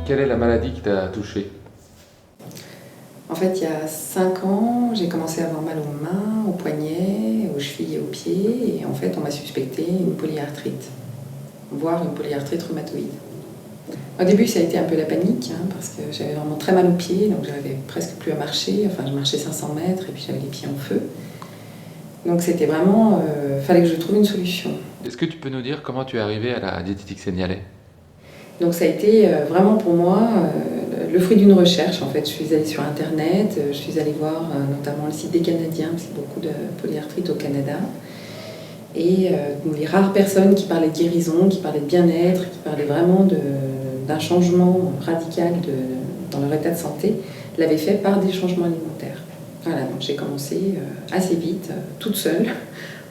Quelle est la maladie qui t'a touché? En fait, il y a 5 ans, j'ai commencé à avoir mal aux mains, aux poignets, aux chevilles et aux pieds. Et en fait, on m'a suspecté une polyarthrite, voire une polyarthrite rhumatoïde. Au début, ça a été un peu la panique, parce que j'avais vraiment très mal aux pieds, donc j'arrivais presque plus à marcher. Enfin, je marchais 500 mètres et puis j'avais les pieds en feu. Donc c'était vraiment, fallait que je trouve une solution. Est-ce que tu peux nous dire comment tu es arrivé à la diététique Seignalais? Donc ça a été vraiment pour moi le fruit d'une recherche. En fait, je suis allée sur Internet, je suis allée voir notamment le site des Canadiens, parce qu'il y a beaucoup de polyarthrite au Canada. Et les rares personnes qui parlaient de guérison, qui parlaient de bien-être, qui parlaient vraiment d'un changement radical dans leur état de santé, l'avaient fait par des changements alimentaires. Voilà, donc j'ai commencé assez vite, toute seule,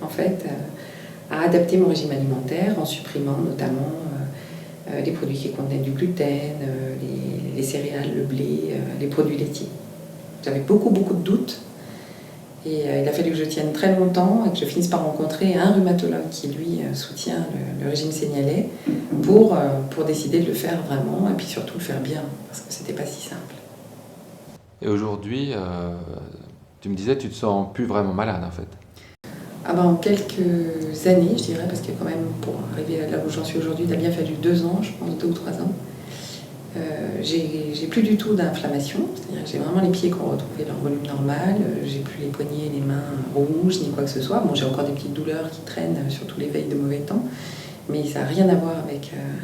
en fait, à adapter mon régime alimentaire en supprimant notamment les produits qui contenaient du gluten, les céréales, le blé, les produits laitiers. J'avais beaucoup de doutes et il a fallu que je tienne très longtemps et que je finisse par rencontrer un rhumatologue qui lui soutient le régime Seignalais pour décider de le faire vraiment et puis surtout le faire bien parce que c'était pas si simple. Et aujourd'hui, tu me disais, tu te sens plus vraiment malade en fait. Ah ben, en quelques années, je dirais, parce que quand même, pour arriver là où j'en suis aujourd'hui, il a bien fallu 2 ans, je pense, 2 ou 3 ans. J'ai plus du tout d'inflammation, c'est-à-dire que j'ai vraiment les pieds qui ont retrouvé leur volume normal, j'ai plus les poignets et les mains rouges ni quoi que ce soit. Bon, j'ai encore des petites douleurs qui traînent, surtout les veilles de mauvais temps, mais ça n'a rien à voir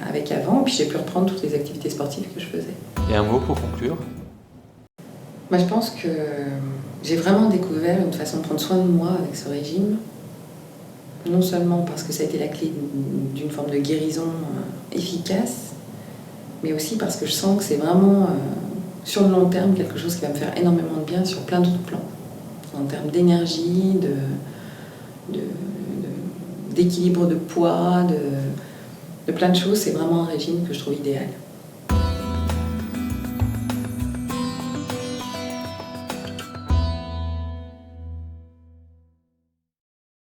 avec avant. Puis j'ai pu reprendre toutes les activités sportives que je faisais. Et un mot pour conclure? Moi, je pense que j'ai vraiment découvert une façon de prendre soin de moi avec ce régime. Non seulement parce que ça a été la clé d'une forme de guérison efficace, mais aussi parce que je sens que c'est vraiment, sur le long terme, quelque chose qui va me faire énormément de bien sur plein d'autres plans. En termes d'énergie, d'équilibre de poids, de plein de choses, c'est vraiment un régime que je trouve idéal.